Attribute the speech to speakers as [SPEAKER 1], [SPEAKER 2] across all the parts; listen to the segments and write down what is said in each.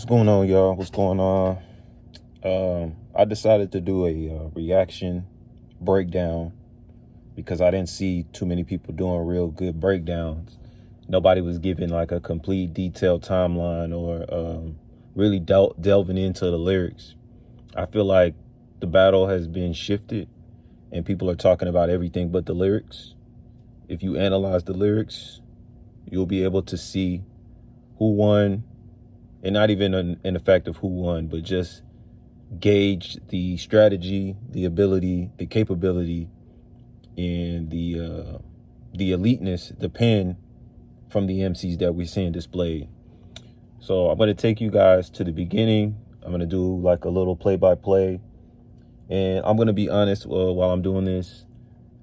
[SPEAKER 1] going on, y'all? What's going on? I decided to do a reaction breakdown because I didn't see too many people doing real good breakdowns. Nobody was giving like a complete detailed timeline or really delving into the lyrics. I feel like the battle has been shifted and people are talking about everything but the lyrics. If you analyze the lyrics, you'll be able to see who won, and not even in the fact of who won, but just gauge the strategy, the ability, the capability, and the eliteness, the pen from the MCs that we're seeing displayed. So I'm going to take you guys to the beginning. I'm going to do like a little play-by-play. And I'm going to be honest while I'm doing this.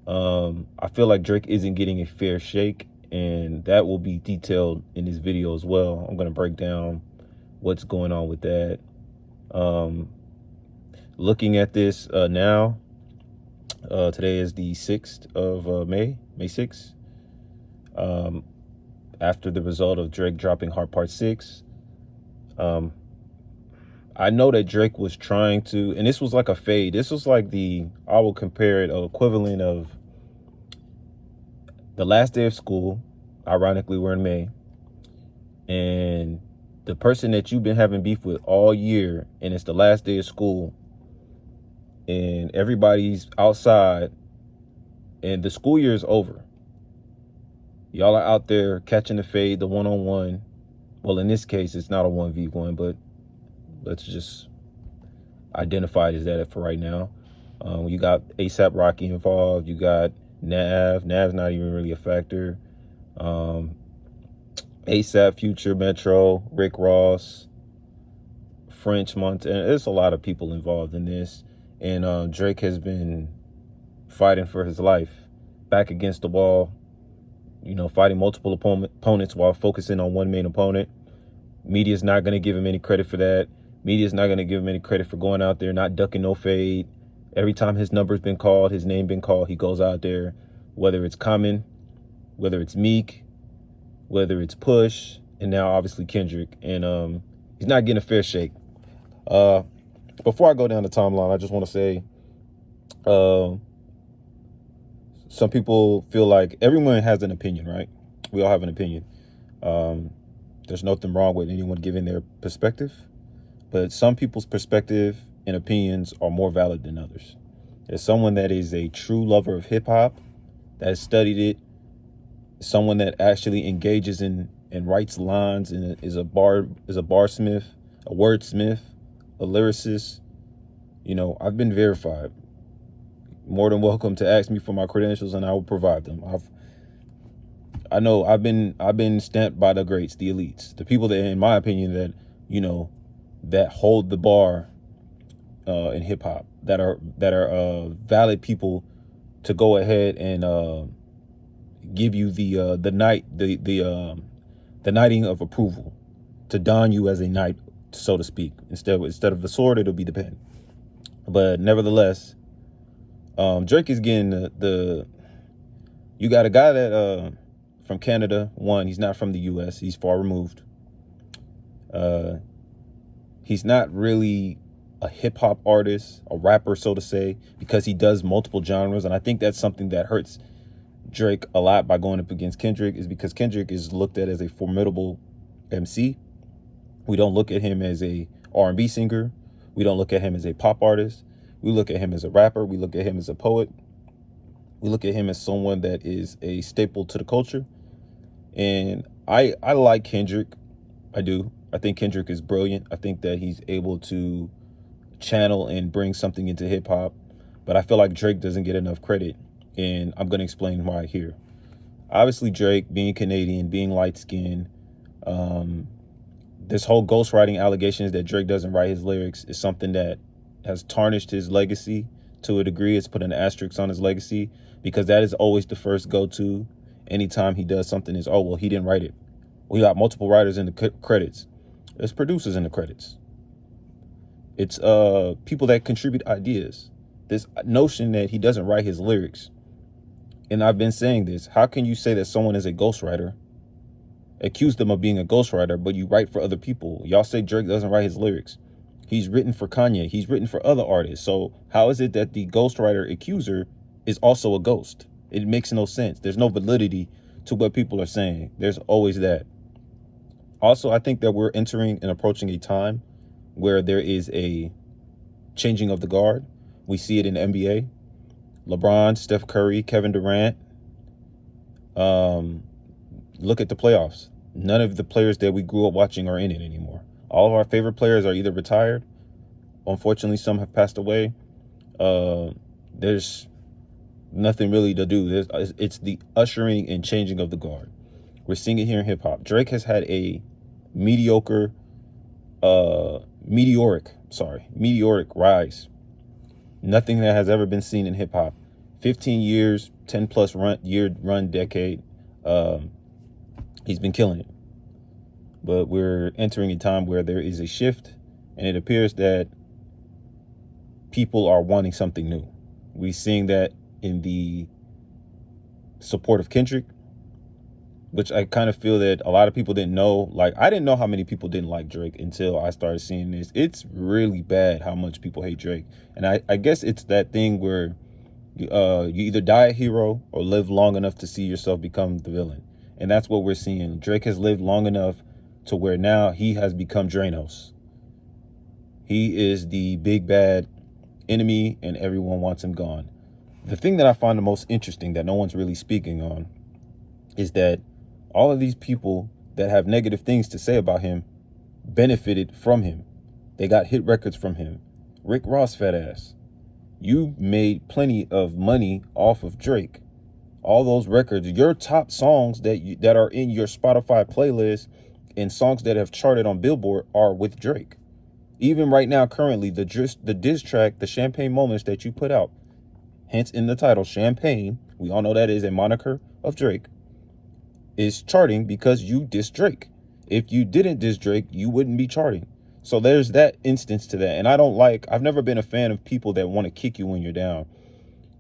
[SPEAKER 1] I feel like Drake isn't getting a fair shake, and that will be detailed in this video as well. I'm going to break down what's going on with that. Looking at this now, today is the 6th of May 6th. After the result of Drake dropping Heart Part 6, I know that Drake was trying to, and this was like a fade. This was like I will compare it equivalent of the last day of school. Ironically, we're in May, and the person that you've been having beef with all year, and it's the last day of school, and everybody's outside, and the school year is over. Y'all are out there catching the fade, the one-on-one. Well, in this case, it's not a 1v1, but let's just identify it as that for right now. You got A$AP Rocky involved. You got Nav. Nav's not even really a factor. A$AP, Future, Metro, Rick Ross, French, Montana. There's a lot of people involved in this. And Drake has been fighting for his life, back against the wall, fighting multiple opponents while focusing on one main opponent. Media's not going to give him any credit for that. Media's not going to give him any credit for going out there, not ducking no fade. Every time his number's been called, his name been called, he goes out there, whether it's Common, whether it's Meek, whether it's Push, and now obviously Kendrick. And he's not getting a fair shake. Before I go down the timeline, I just want to say, some people feel like everyone has an opinion, right? We all have an opinion. There's nothing wrong with anyone giving their perspective, but some people's perspective and opinions are more valid than others. As someone that is a true lover of hip hop, that has studied it, someone that actually engages in and writes lines and is a barsmith, a wordsmith, a lyricist, I've been verified. More than welcome to ask me for my credentials, and I will provide them. I've been stamped by the greats, the elites, the people that, in my opinion, that that hold the bar in hip hop, that are valid people to go ahead and give you the knighting of approval, to don you as a knight, so to speak. Instead of the sword, it'll be the pen. But nevertheless, Drake is getting you got a guy that from Canada. One, he's not from the US, he's far removed. He's not really a hip hop artist, a rapper, so to say, because he does multiple genres. And I think that's something that hurts Drake a lot by going up against Kendrick, is because Kendrick is looked at as a formidable MC. We don't look at him as a R&B singer. We don't look at him as a pop artist. We look at him as a rapper. We look at him as a poet. We look at him as someone that is a staple to the culture. And I like Kendrick. I do. I think Kendrick is brilliant. I think that he's able to channel and bring something into hip hop. But I feel like Drake doesn't get enough credit. And I'm going to explain why here. Obviously, Drake, being Canadian, being light-skinned, this whole ghostwriting allegations that Drake doesn't write his lyrics is something that has tarnished his legacy to a degree. It's put an asterisk on his legacy, because that is always the first go-to anytime he does something is, oh, well, he didn't write it. We got multiple writers in the credits. There's producers in the credits. It's people that contribute ideas. This notion that he doesn't write his lyrics. And I've been saying this. How can you say that someone is a ghostwriter accused him of being a ghostwriter, but you write for other people. Y'all say Drake doesn't write his lyrics. He's written for Kanye. He's written for other artists. So how is it that the ghostwriter accuser is also a ghost? It makes no sense. There's no validity to what people are saying. There's always that. Also, I think that we're entering and approaching a time where there is a changing of the guard. We see it in the NBA. LeBron, Steph Curry, Kevin Durant. Look at the playoffs. None of the players that we grew up watching are in it anymore. All of our favorite players are either retired. Unfortunately, some have passed away. There's nothing really to do. It's the ushering and changing of the guard. We're seeing it here in hip hop. Drake has had a meteoric rise. Nothing that has ever been seen in hip hop. 15 years, 10 plus run decade. He's been killing it. But we're entering a time where there is a shift, and it appears that people are wanting something new. We're seeing that in the support of Kendrick, which I kind of feel that a lot of people didn't know. Like, I didn't know how many people didn't like Drake until I started seeing this. It's really bad how much people hate Drake. And I guess it's that thing where you either die a hero or live long enough to see yourself become the villain. And that's what we're seeing. Drake has lived long enough to where now he has become Dranos. He is the big bad enemy and everyone wants him gone. The thing that I find the most interesting that no one's really speaking on is that all of these people that have negative things to say about him benefited from him. They got hit records from him. Rick Ross, fat ass. You made plenty of money off of Drake. All those records, your top songs that are in your Spotify playlist and songs that have charted on Billboard are with Drake. Even right now, currently, the diss track, the Champagne Moments that you put out, hence in the title, Champagne, we all know that is a moniker of Drake, is charting because you diss Drake. If you didn't diss Drake, you wouldn't be charting. So there's that instance to that. And I've never been a fan of people that want to kick you when you're down.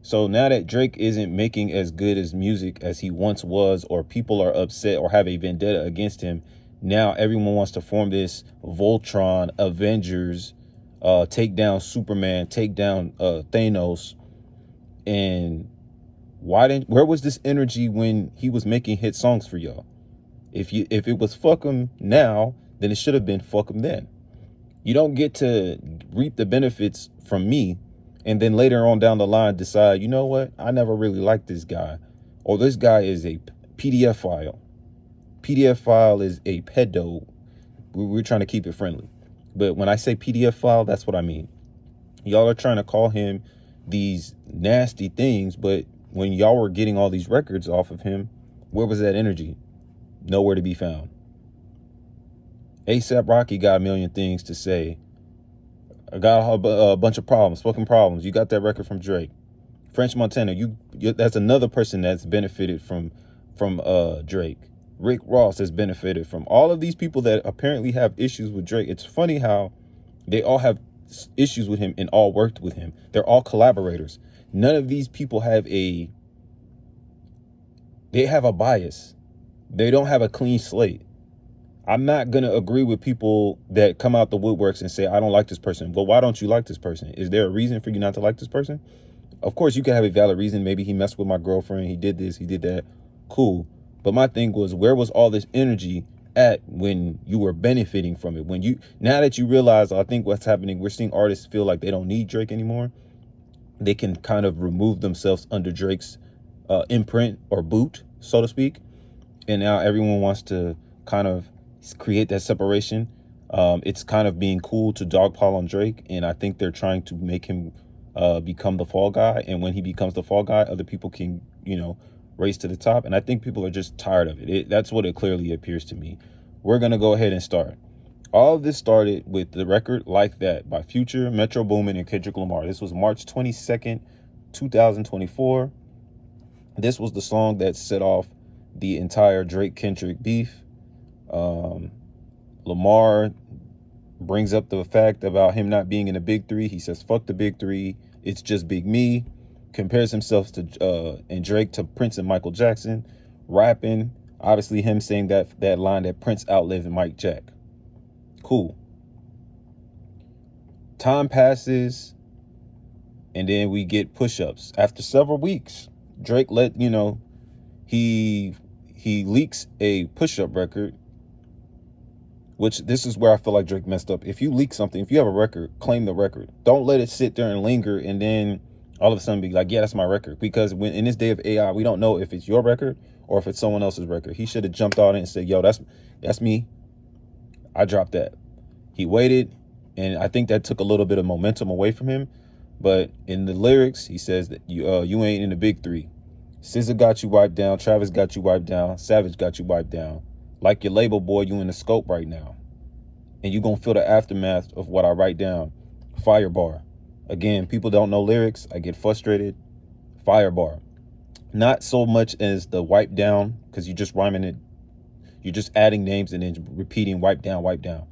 [SPEAKER 1] So now that Drake isn't making as good as music as he once was, or people are upset or have a vendetta against him, now everyone wants to form this Voltron, Avengers, take down Superman, take down Thanos. And where was this energy when he was making hit songs for y'all? If it was fuck him now, then it should have been fuck him then. You don't get to reap the benefits from me and then later on down the line decide, you know what, I never really liked this guy, or this guy is a PDF file. PDF file is a pedo. We're trying to keep it friendly. But when I say PDF file, that's what I mean. Y'all are trying to call him these nasty things, but when y'all were getting all these records off of him, where was that energy? Nowhere to be found. A$AP Rocky got a million things to say. I got a bunch of problems, fucking problems. You got that record from Drake. French Montana, that's another person that's benefited from Drake. Rick Ross has benefited from all of these people that apparently have issues with Drake. It's funny how they all have issues with him and all worked with him. They're all collaborators. None of these people have they have a bias. They don't have a clean slate. I'm not going to agree with people that come out the woodworks and say, I don't like this person. Well, why don't you like this person? Is there a reason for you not to like this person? Of course, you can have a valid reason. Maybe he messed with my girlfriend. He did this. He did that. Cool. But my thing was, where was all this energy at when you were benefiting from it? Now that you realize, I think what's happening, we're seeing artists feel like they don't need Drake anymore. They can kind of remove themselves under Drake's imprint or boot, so to speak. And now everyone wants to kind of create that separation. It's kind of being cool to dogpile on Drake. And I think they're trying to make him become the fall guy. And when he becomes the fall guy, other people can, race to the top. And I think people are just tired of it. That's what it clearly appears to me. We're going to go ahead and start. All of this started with the record Like That by Future, Metro Boomin, and Kendrick Lamar. This was March 22nd, 2024. This was the song that set off the entire Drake-Kendrick beef. Lamar brings up the fact about him not being in the big three. He says, fuck the big three. It's just Big Me. Compares himself to and Drake to Prince and Michael Jackson. Rapping Obviously, him saying that line that Prince outlived Mike Jack. Cool. Time passes, and then we get push-ups. After several weeks, Drake he leaks a push-up record, which this is where I feel like Drake messed up. If you leak something, if you have a record, claim the record. Don't let it sit there and linger and then all of a sudden be like, yeah, that's my record. Because when in this day of AI, we don't know if it's your record or if it's someone else's record. He should have jumped on it and said, yo, that's me. I dropped that. He waited, and I think that took a little bit of momentum away from him. But in the lyrics, he says that you ain't in the big three. SZA got you wiped down. Travis got you wiped down. Savage got you wiped down. Like your label boy, you in the scope right now. And you gonna feel the aftermath of what I write down. Firebar. Again, people don't know lyrics. I get frustrated. Firebar. Not so much as the wipe down, because you're just rhyming it. You're just adding names and then repeating wipe down, wipe down.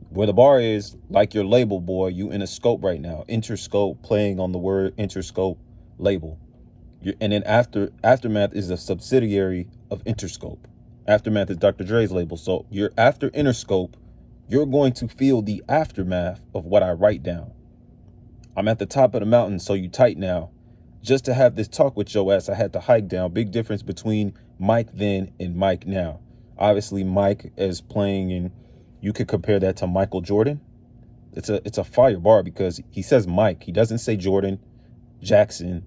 [SPEAKER 1] Where the bar is, like your label boy, you in a scope right now. Interscope, playing on the word interscope, label. And then Aftermath is a subsidiary of Interscope. Aftermath is Dr. Dre's label. So you're after Interscope, you're going to feel the aftermath of what I write down. I'm at the top of the mountain, so you tight now. Just to have this talk with your ass, I had to hike down. Big difference between Mike then and Mike now. Obviously, Mike is playing, and you could compare that to Michael Jordan. It's a fire bar because he says Mike. He doesn't say Jordan, Jackson,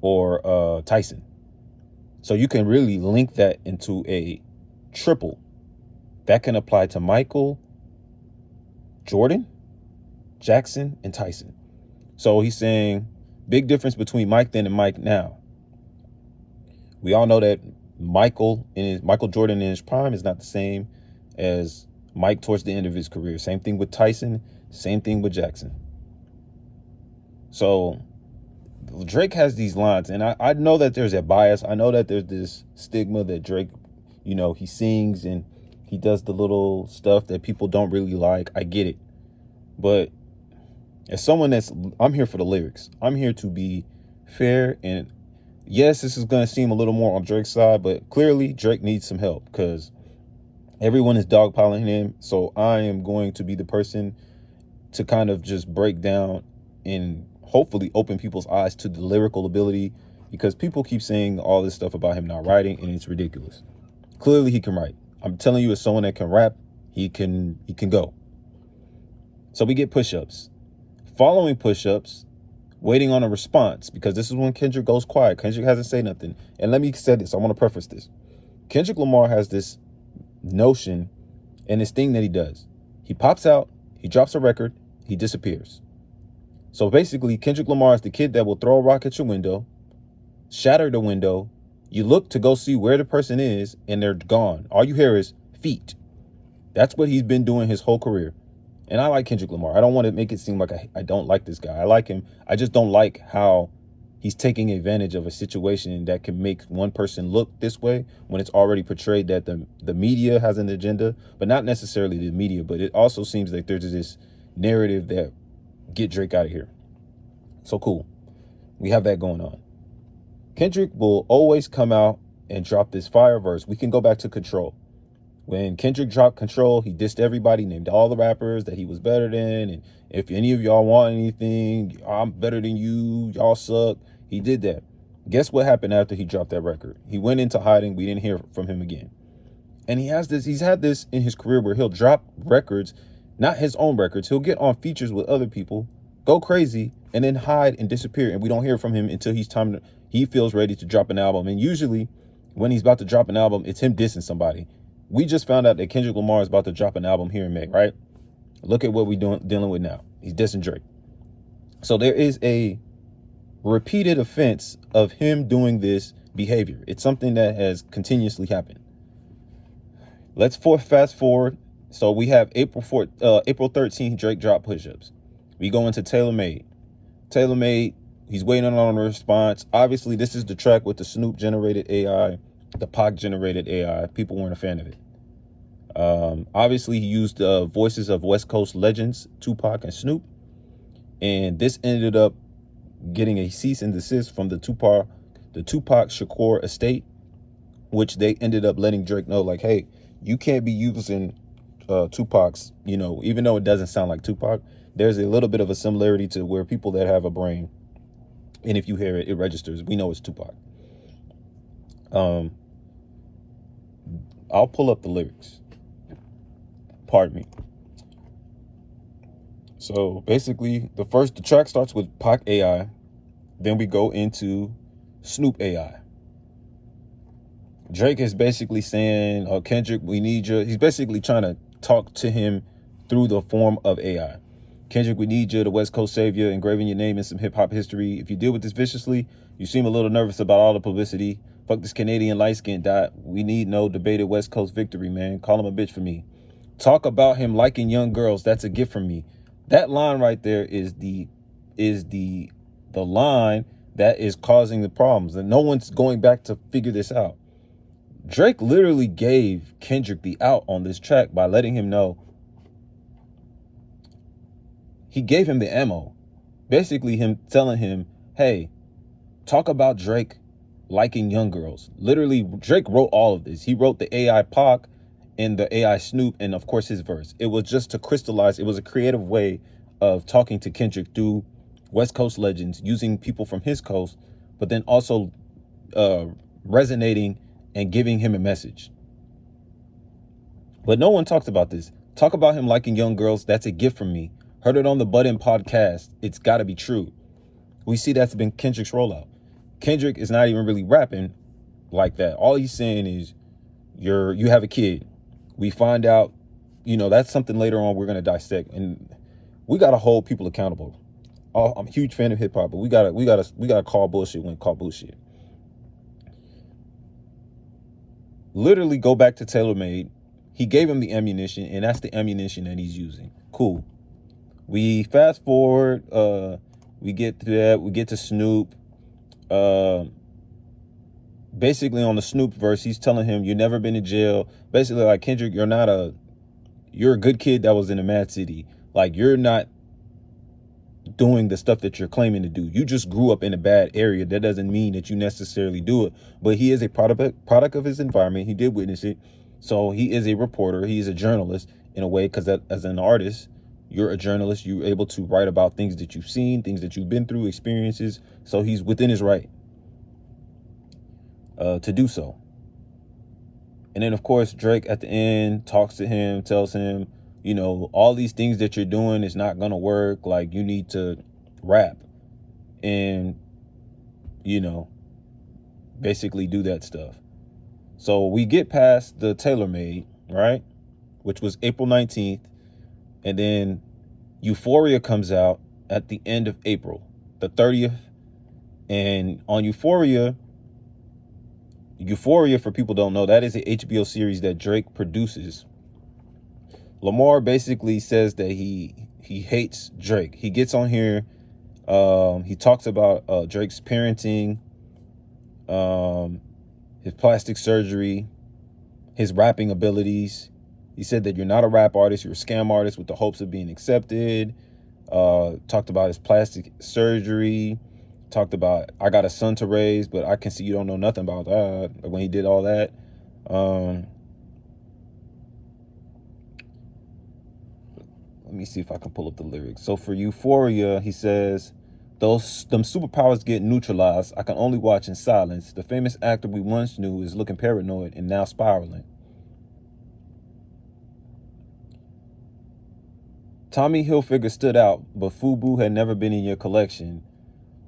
[SPEAKER 1] or Tyson. So you can really link that into a triple. That can apply to Michael, Jordan, Jackson, and Tyson. So he's saying big difference between Mike then and Mike now. We all know that Michael Jordan in his prime is not the same as Mike towards the end of his career. Same thing with Tyson, same thing with Jackson. So Drake has these lines, and I know that there's a bias. I know that there's this stigma that Drake, he sings and he does the little stuff that people don't really like. I get it. But as someone I'm here for the lyrics. I'm here to be fair. And yes, this is going to seem a little more on Drake's side, but clearly Drake needs some help because everyone is dogpiling him. So I am going to be the person to kind of just break down and hopefully open people's eyes to the lyrical ability, because people keep saying all this stuff about him not writing, and it's ridiculous. Clearly he can write. I'm telling you, as someone that can rap, he can go. So we get push-ups. Following push-ups, waiting on a response, because this is when Kendrick goes quiet. Kendrick hasn't said nothing. And let me say this. I want to preface this. Kendrick Lamar has this notion and this thing that he does. He pops out, he drops a record, he disappears. So basically, Kendrick Lamar is the kid that will throw a rock at your window, shatter the window. You look to go see where the person is, and they're gone. All you hear is feet. That's what he's been doing his whole career. And I like Kendrick Lamar. I don't want to make it seem like I don't like this guy. I like him. I just don't like how he's taking advantage of a situation that can make one person look this way when it's already portrayed that the media has an agenda, but not necessarily the media. But it also seems like there's this narrative that get Drake out of here. So cool. We have that going on. Kendrick will always come out and drop this fire verse. We can go back to Control. When Kendrick dropped Control, he dissed everybody, named all the rappers that he was better than. And if any of y'all want anything, I'm better than you. Y'all suck. He did that. Guess what happened after he dropped that record? He went into hiding. We didn't hear from him again. And he's had this in his career where he'll drop records, not his own records. He'll get on features with other people, go crazy, and then hide and disappear. And we don't hear from him until he feels ready to drop an album. And usually when he's about to drop an album, it's him dissing somebody. We just found out that Kendrick Lamar is about to drop an album here in May, right? Look at what we're dealing with now. He's dissing Drake. So there is a repeated offense of him doing this behavior. It's something that has continuously happened. Let's fast forward. So we have April 13th, Drake dropped Push-Ups. We go into Tailor Made. Tailor Made, he's waiting on a response. Obviously, this is the track with the Snoop-generated AI, the Pac-generated AI. People weren't a fan of it. Obviously, he used voices of West Coast legends, Tupac and Snoop. And this ended up getting a cease and desist from the Tupac Shakur estate, which they ended up letting Drake know, like, hey, you can't be using Tupac's, even though it doesn't sound like Tupac, there's a little bit of a similarity to where people that have a brain, and if you hear it, it registers. We know it's Tupac. I'll pull up the lyrics. Pardon me. So basically, the track starts with Pac AI. Then we go into Snoop AI. Drake is basically saying, Kendrick, we need you. He's basically trying to talk to him through the form of AI. Kendrick, we need you, the West Coast savior, engraving your name in some hip hop history. If you deal with this viciously, you seem a little nervous about all the publicity. Fuck this Canadian light skin dot. We need no debated West Coast victory, man. Call him a bitch for me. Talk about him liking young girls. That's a gift from me. That line right there is the line that is causing the problems, and no one's going back to figure this out. Drake literally gave Kendrick the out on this track by letting him know. He gave him the ammo. Basically him telling him, hey, talk about Drake liking young girls. Literally, Drake wrote all of this. He wrote the AI Pac and the AI Snoop, and of course his verse. It was just to crystallize. It was a creative way of talking to Kendrick through West Coast legends, using people from his coast, but then also resonating and giving him a message. But no one talks about this. Talk about him liking young girls. That's a gift from me. Heard it on the Budden podcast. It's got to be true. We see that's been Kendrick's rollout. Kendrick is not even really rapping like that. All he's saying is, you have a kid. We find out, that's something later on we're going to dissect, and we got to hold people accountable. I'm a huge fan of hip hop, but we gotta call bullshit when call bullshit. Literally go back to TaylorMade. He gave him the ammunition, and that's the ammunition that he's using. Cool. We fast forward. We get to that. We get to Snoop. Basically on the Snoop verse, he's telling him, you've never been in jail. Basically, like, Kendrick, you're a good kid that was in a mad city. Like, you're not doing the stuff that you're claiming to do. You just grew up in a bad area. That doesn't mean that you necessarily do it. But he is a product of his environment. He did witness it. So he is a reporter. He's a journalist in a way, because as an artist, you're a journalist. You're able to write about things that you've seen, things that you've been through, experiences. So he's within his right to do so. And then, of course, Drake at the end talks to him, tells him, all these things that you're doing is not going to work. Like, you need to rap and, basically do that stuff. So we get past the TaylorMade, right? Which was April 19th. And then Euphoria comes out at the end of April, the 30th. And on Euphoria, for people who don't know, that is an HBO series that Drake produces. Lamar basically says that he hates Drake. He gets on here. He talks about Drake's parenting, his plastic surgery, his rapping abilities. He said that you're not a rap artist, you're a scam artist with the hopes of being accepted. Talked about his plastic surgery. Talked about, I got a son to raise, but I can see you don't know nothing about that. When he did all that. Let me see if I can pull up the lyrics. So for Euphoria, he says, them superpowers get neutralized. I can only watch in silence. The famous actor we once knew is looking paranoid and now spiraling. Tommy Hilfiger stood out, but FUBU had never been in your collection.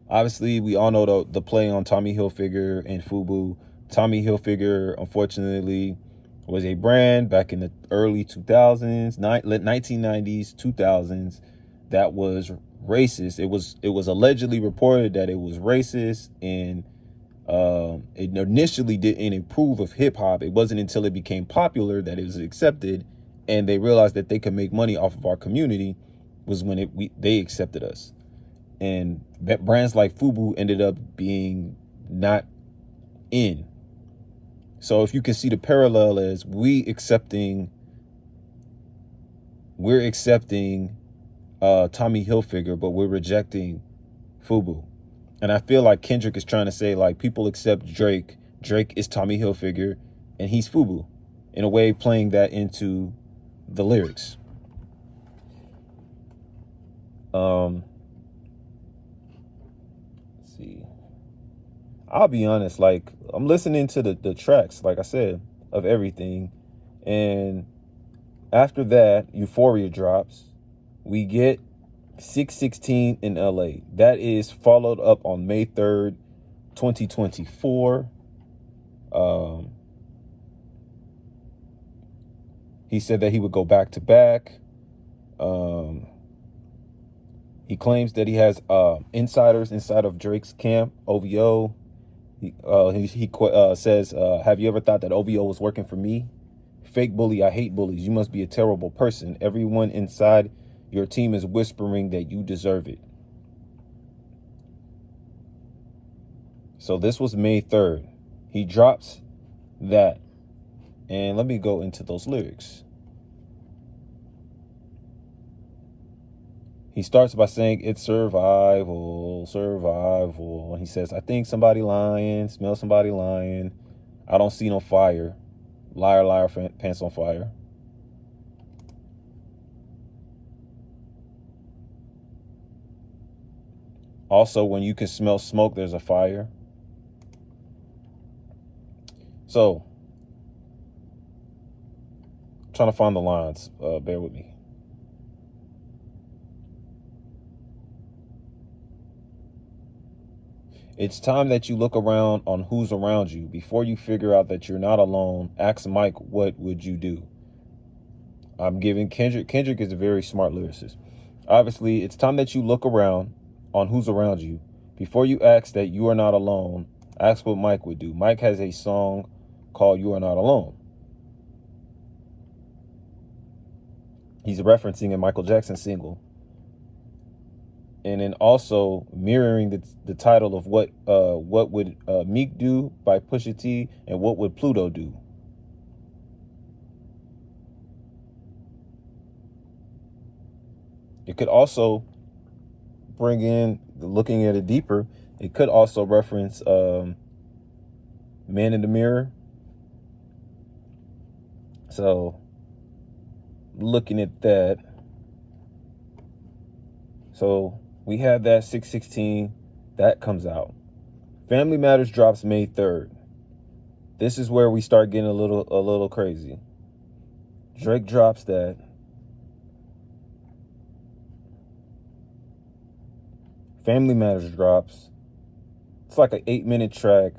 [SPEAKER 1] Obviously, we all know the play on Tommy Hilfiger and FUBU. Tommy Hilfiger, unfortunately, was a brand back in the early 2000s, 1990s, 2000s, that was racist. It was allegedly reported that it was racist, and it initially didn't approve of hip hop. It wasn't until it became popular that it was accepted, and they realized that they could make money off of our community, was when they accepted us. And brands like FUBU ended up being not in. So if you can see the parallel as we're accepting Tommy Hilfiger, but we're rejecting FUBU. And I feel like Kendrick is trying to say, like, people accept Drake, Drake is Tommy Hilfiger, and he's FUBU, in a way playing that into the lyrics. Let's see. I'll be honest, like, I'm listening to the tracks, like I said, of everything. And after that, Euphoria drops. We get 616 in LA. That is followed up on May 3rd, 2024. He said that he would go back to back. He claims that he has insiders inside of Drake's camp, OVO. He says, have you ever thought that OVO was working for me? Fake bully, I hate bullies. You must be a terrible person. Everyone inside your team is whispering that you deserve it. So this was May 3rd. He drops that. And let me go into those lyrics. He starts by saying, it's survival, survival. He says, I think somebody lying, smell somebody lying. I don't see no fire. Liar, liar, pants on fire. Also, when you can smell smoke, there's a fire. So, trying to find the lines. Bear with me. It's time that you look around on who's around you. Before you figure out that you're not alone, ask Mike, what would you do? I'm giving Kendrick. Kendrick is a very smart lyricist. Obviously, it's time that you look around on who's around you. Before you ask that you are not alone, ask what Mike would do. Mike has a song called You Are Not Alone. He's referencing a Michael Jackson single. And then also mirroring the title of what would Meek do by Pusha T, and what would Pluto do. It could also bring in, looking at it deeper, it could also reference Man in the Mirror. So looking at that, so we have that 616 that comes out. Family Matters drops May 3rd. This is where we start getting a little crazy. Drake drops that. Family Matters drops. It's like an 8-minute track.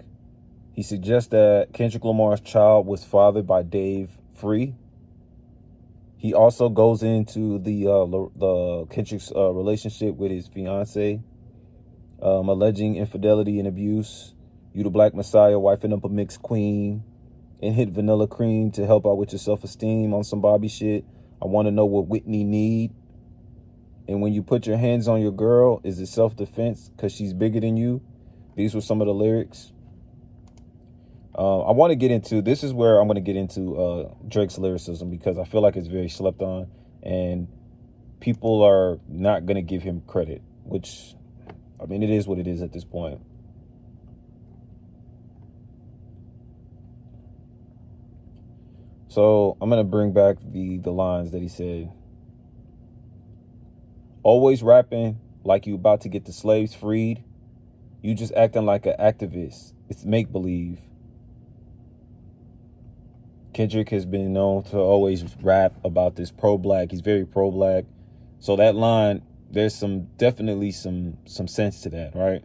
[SPEAKER 1] He suggests that Kendrick Lamar's child was fathered by Dave Free. He also goes into the Kendrick's relationship with his fiance, alleging infidelity and abuse. You the Black Messiah, wifing up a mixed queen, and hit Vanilla Cream to help out with your self-esteem on some Bobby shit. I want to know what Whitney need. And when you put your hands on your girl, is it self-defense because she's bigger than you? These were some of the lyrics. I want to get into, this is where I'm going to get into Drake's lyricism, because I feel like it's very slept on and people are not going to give him credit, which, I mean, it is what it is at this point. So I'm going to bring back the lines that he said. Always rapping like you about to get the slaves freed. You just acting like an activist. It's make-believe. Kendrick has been known to always rap about this pro-black. He's very pro-black. So that line, there's definitely some sense to that, right?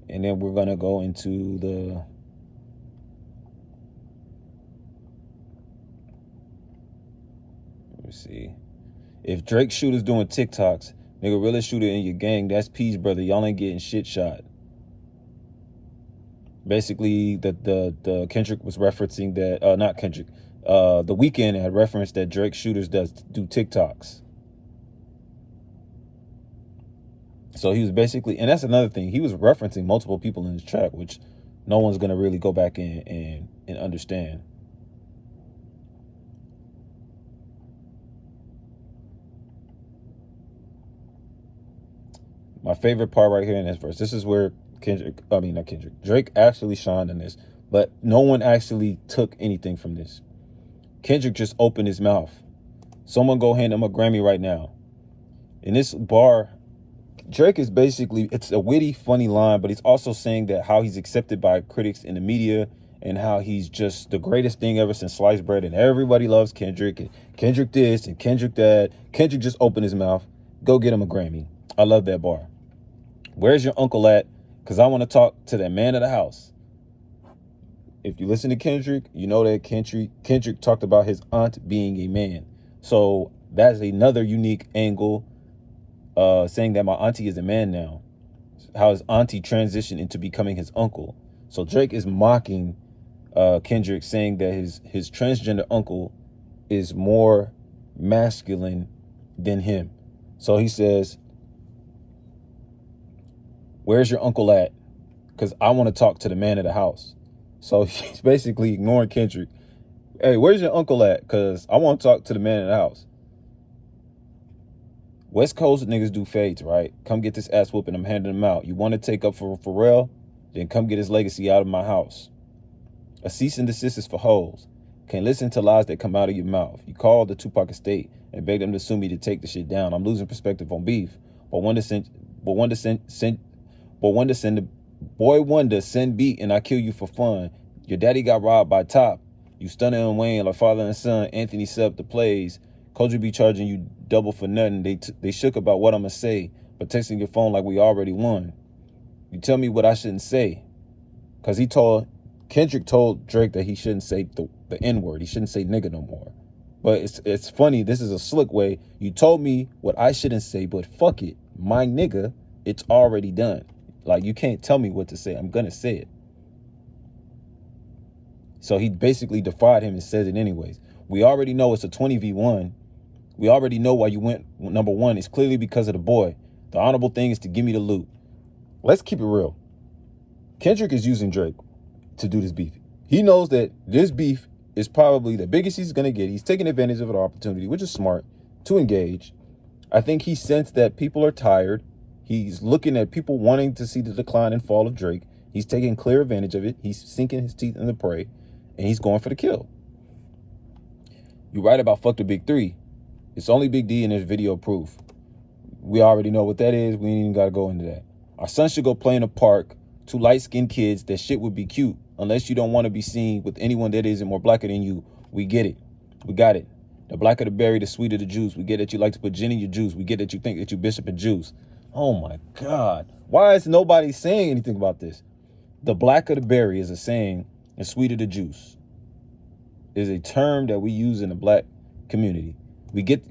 [SPEAKER 1] And then we're going to go into the... Let me see. If Drake shooters doing TikToks, nigga, really shooter in your gang, that's peace, brother. Y'all ain't getting shit shot. Basically, the Kendrick was referencing that, not Kendrick, The Weeknd had referenced that Drake shooters do TikToks. So he was basically, and that's another thing, he was referencing multiple people in his track, which no one's going to really go back and understand. My favorite part right here in this verse, this is where Drake actually shined in this. But no one actually took anything from this. Kendrick just opened his mouth. Someone go hand him a Grammy right now. In this bar, Drake is basically, it's a witty, funny line, but he's also saying that how he's accepted by critics in the media and how he's just the greatest thing ever since sliced bread, and everybody loves Kendrick, and Kendrick this and Kendrick that. Kendrick just opened his mouth. Go get him a Grammy. I love that bar. Where's your uncle at? Because I want to talk to that man of the house. If you listen to Kendrick, you know that Kendrick talked about his aunt being a man. So that's another unique angle, saying that my auntie is a man now. How his auntie transitioned into becoming his uncle. So Drake is mocking Kendrick, saying that his transgender uncle is more masculine than him. So he says, where's your uncle at? Because I want to talk to the man of the house. So he's basically ignoring Kendrick. Hey, where's your uncle at? Because I want to talk to the man of the house. West Coast niggas do fades, right? Come get this ass whooping. I'm handing them out. You want to take up for Pharrell? Then come get his legacy out of my house. A cease and desist is for hoes. Can't listen to lies that come out of your mouth. You called the Tupac estate and begged them to sue me to take the shit down. I'm losing perspective on beef. Boy Wonder send beat and I kill you for fun. Your daddy got robbed by Top. You stunning and Wayne like father and son. Anthony set up the plays. Culture be charging you double for nothing. They shook about what I'm going to say, but texting your phone like we already won. You tell me what I shouldn't say. Because Kendrick told Drake that he shouldn't say the N-word. He shouldn't say nigga no more. But it's funny. This is a slick way. You told me what I shouldn't say, but fuck it. My nigga, it's already done. Like, you can't tell me what to say. I'm going to say it. So he basically defied him and says it anyways. We already know it's a 20v1. We already know why you went number one. It's clearly because of the boy. The honorable thing is to give me the loot. Let's keep it real. Kendrick is using Drake to do this beef. He knows that this beef is probably the biggest he's going to get. He's taking advantage of an opportunity, which is smart, to engage. I think he sensed that people are tired. He's looking at people wanting to see the decline and fall of Drake. He's taking clear advantage of it. He's sinking his teeth in the prey, and he's going for the kill. You write about fuck the big three. It's only Big D and there's video proof. We already know what that is. We ain't even got to go into that. Our son should go play in a park. Two light-skinned kids, that shit would be cute. Unless you don't want to be seen with anyone that isn't more blacker than you. We get it. We got it. The blacker the berry, the sweeter the juice. We get that you like to put gin in your juice. We get that you think that you bishop and juice. Oh my God. Why is nobody saying anything about this? The blacker the berry is a saying, and sweeter the juice is a term that we use in the black community. We get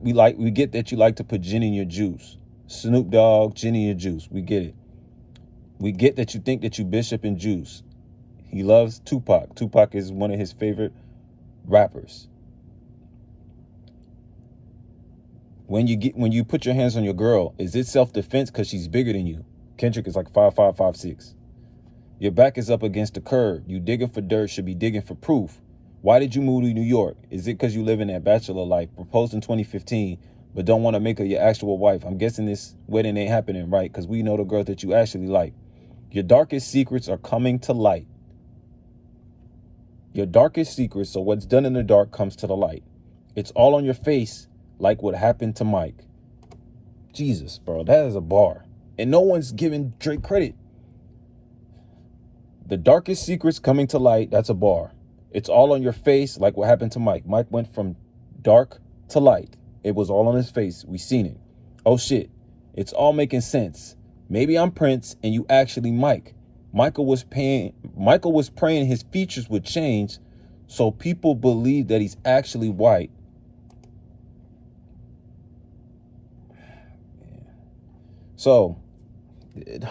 [SPEAKER 1] that you like to put gin in your juice. Snoop Dogg, gin in your juice. We get it. We get that you think that you bishop and juice. He loves Tupac. Tupac is one of his favorite rappers. When you put your hands on your girl, is it self-defense because she's bigger than you? Kendrick is like 5'5", 5'6". Your back is up against the curb. You digging for dirt, should be digging for proof. Why did you move to New York? Is it because you live in that bachelor life? Proposed in 2015, but don't want to make her your actual wife. I'm guessing this wedding ain't happening, right? Because we know the girl that you actually like. Your darkest secrets are coming to light. Your darkest secrets, so what's done in the dark comes to the light. It's all on your face, like what happened to Mike. Jesus, bro, that is a bar. And no one's giving Drake credit. The darkest secrets coming to light, that's a bar. It's all on your face, like what happened to Mike. Mike went from dark to light. It was all on his face. We seen it. Oh shit, it's all making sense. Maybe I'm Prince and you actually Mike. Michael was praying his features would change so people believe that he's actually white. So,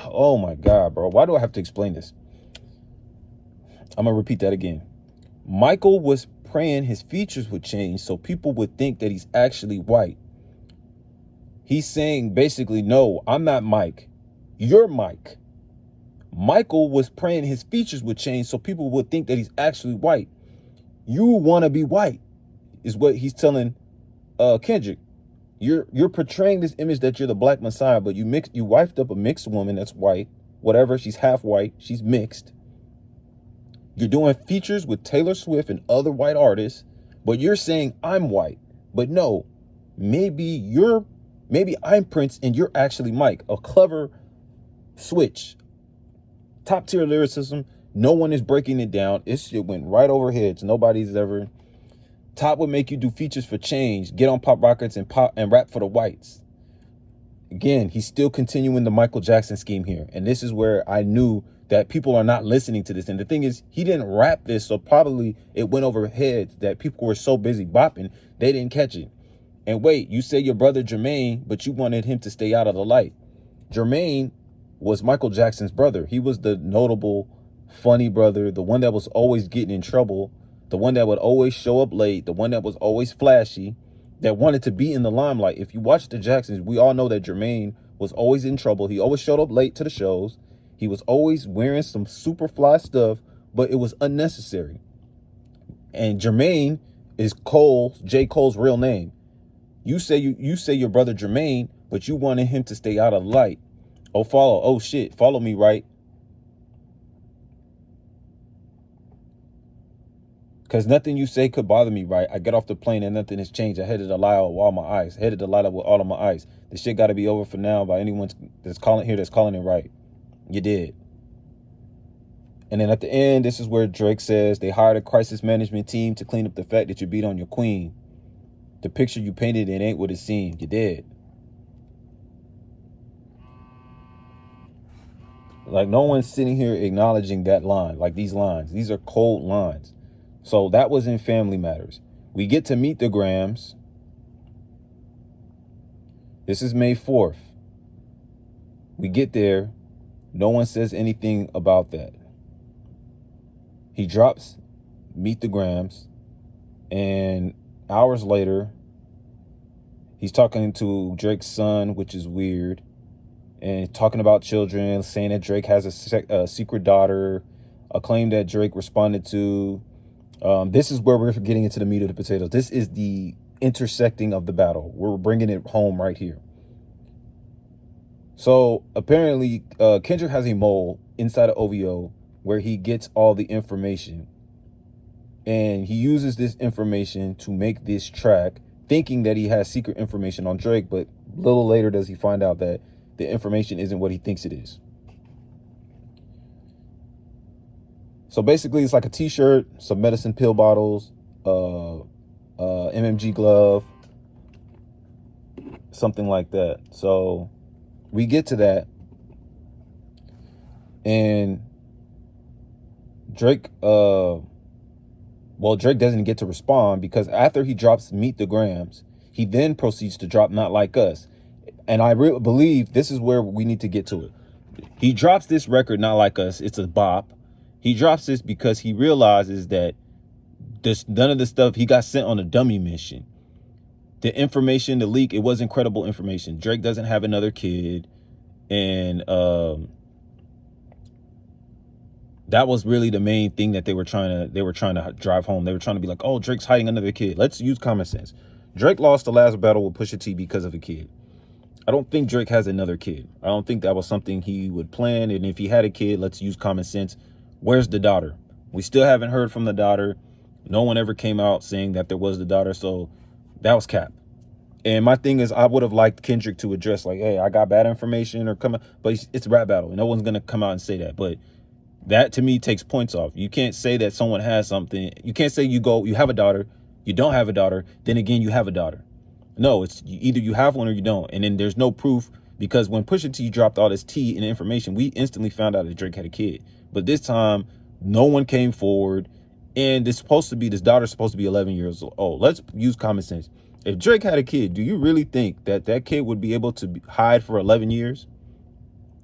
[SPEAKER 1] oh my God, bro. Why do I have to explain this? I'm going to repeat that again. Michael was praying his features would change so people would think that he's actually white. He's saying basically, no, I'm not Mike. You're Mike. Michael was praying his features would change so people would think that he's actually white. You want to be white is what he's telling Kendrick. You're portraying this image that you're the black messiah, but you wifed up a mixed woman that's white, whatever. She's half white. She's mixed. You're doing features with Taylor Swift and other white artists, but you're saying I'm white. But no, maybe I'm Prince and you're actually Mike. A clever switch. Top tier lyricism. No one is breaking it down. It shit went right over heads. Nobody's ever. Top would make you do features for change, get on pop records and rap for the whites. Again, he's still continuing the Michael Jackson scheme here. And this is where I knew that people are not listening to this. And the thing is, he didn't rap this, so probably it went over heads that people were so busy bopping, they didn't catch it. And wait, you say your brother Jermaine, but you wanted him to stay out of the light. Jermaine was Michael Jackson's brother. He was the notable, funny brother, the one that was always getting in trouble, the one that would always show up late, the one that was always flashy, that wanted to be in the limelight. If you watch the Jacksons, we all know that Jermaine was always in trouble. He always showed up late to the shows. He was always wearing some super fly stuff, but it was unnecessary. And Jermaine is J. Cole's real name. You say your brother Jermaine, but you wanted him to stay out of light. Oh shit, follow me, right? Because nothing you say could bother me, right? I get off the plane and nothing has changed. I headed to Lila with all my eyes. Headed to Lila with all of my eyes. This shit got to be over for now by anyone that's calling it right. You did. And then at the end, this is where Drake says they hired a crisis management team to clean up the fact that you beat on your queen. The picture you painted, it ain't what it seemed. You did. Like, no one's sitting here acknowledging that line. Like, these lines. These are cold lines. So that was in Family Matters. We get to meet the Grams. This is May 4th. We get there. No one says anything about that. He drops Meet the Grams. And hours later, he's talking to Drake's son, which is weird. And talking about children, saying that Drake has a secret daughter. A claim that Drake responded to. This is where we're getting into the meat of the potatoes. This is the intersecting of the battle. We're bringing it home right here. So apparently, Kendrick has a mole inside of OVO where he gets all the information. And he uses this information to make this track, thinking that he has secret information on Drake. But a little later does he find out that the information isn't what he thinks it is. So basically, it's like a t-shirt, some medicine pill bottles, MMG glove, something like that. So we get to that. And Drake, Drake doesn't get to respond because after he drops Meet the Grams, he then proceeds to drop Not Like Us. And I really believe this is where we need to get to it. He drops this record, Not Like Us. It's a bop. He drops this because he realizes that none of the stuff, he got sent on a dummy mission. The information, the leak, it wasn't credible information. Drake doesn't have another kid. And that was really the main thing that they were trying to drive home. They were trying to be like, oh, Drake's hiding another kid. Let's use common sense. Drake lost the last battle with Pusha T because of a kid. I don't think Drake has another kid. I don't think that was something he would plan. And if he had a kid, let's use common sense. Where's the daughter? We still haven't heard from the daughter. No one ever came out saying that there was the daughter. So that was cap. And my thing is, I would have liked Kendrick to address like, hey, I got bad information or come out. But it's a rap battle. No one's going to come out and say that. But that to me takes points off. You can't say that someone has something. You can't say you have a daughter. You don't have a daughter. Then again, you have a daughter. No, it's either you have one or you don't. And then there's no proof because when Pusha T dropped all this tea and information, we instantly found out that Drake had a kid. But this time, no one came forward. And this daughter's supposed to be 11 years old. Let's use common sense. If Drake had a kid, do you really think that that kid would be able to hide for 11 years?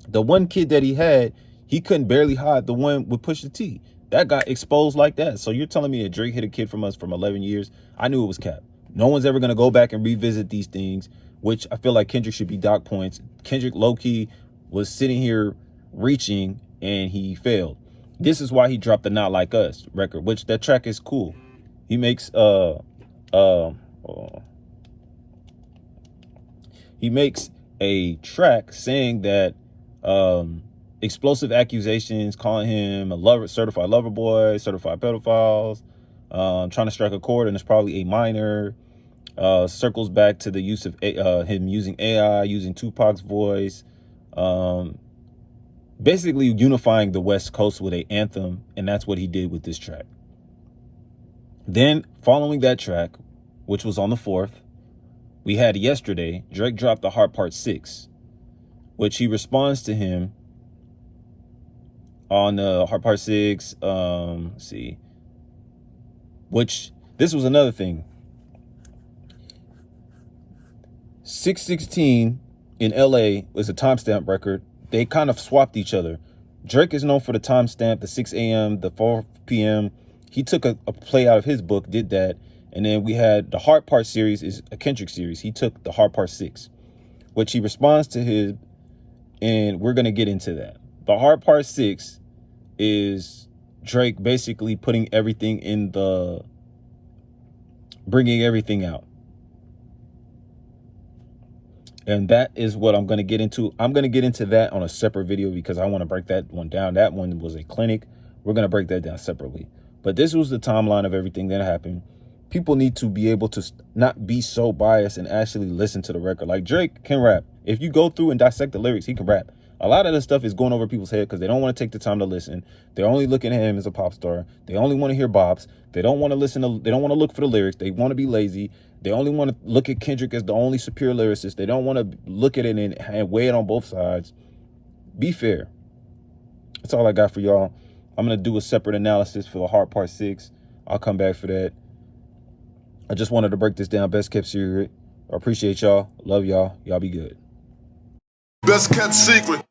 [SPEAKER 1] The one kid that he had, he couldn't barely hide. The one with Pusha T, that got exposed like that. So you're telling me that Drake hid a kid from us from 11 years? I knew it was cap. No one's ever going to go back and revisit these things, which I feel like Kendrick should be dock points. Kendrick low-key was sitting here reaching and he failed. This is why he dropped the Not Like Us record, which that track is cool. He makes he makes a track saying that explosive accusations, calling him a lover, certified lover boy, certified pedophiles, trying to strike a chord, and it's probably a minor. Circles back to the use of him using AI, using Tupac's voice, basically unifying the West Coast with a anthem, and that's what he did with this track. Then, following that track, which was on the 4th, we had yesterday, Drake dropped the Heart Part 6, which he responds to him on the Heart Part 6, let's see, which, this was another thing. 616 in LA is a timestamp record. They kind of swapped each other. Drake is known for the timestamp, the 6 a.m., the 4 p.m. He took a play out of his book, did that. And then we had the Heart Part series is a Kendrick series. He took the Heart Part 6, which he responds to his, and we're going to get into that. The Heart Part 6 is Drake basically putting everything in the, bringing everything out. And that is what I'm going to get into. I'm going to get into that on a separate video because I want to break that one down. That one was a clinic. We're going to break that down separately. But this was the timeline of everything that happened. People need to be able to not be so biased and actually listen to the record. Like, Drake can rap. If you go through and dissect the lyrics, he can rap. A lot of this stuff is going over people's head because they don't want to take the time to listen. They're only looking at him as a pop star. They only want to hear bops. They don't want to listen to, they don't want to look for the lyrics. They want to be lazy. They only want to look at Kendrick as the only superior lyricist. They don't want to look at it and weigh it on both sides. Be fair. That's all I got for y'all. I'm going to do a separate analysis for the Heart Part 6. I'll come back for that. I just wanted to break this down. Best kept secret. I appreciate y'all. Love y'all. Y'all be good.
[SPEAKER 2] Best kept secret.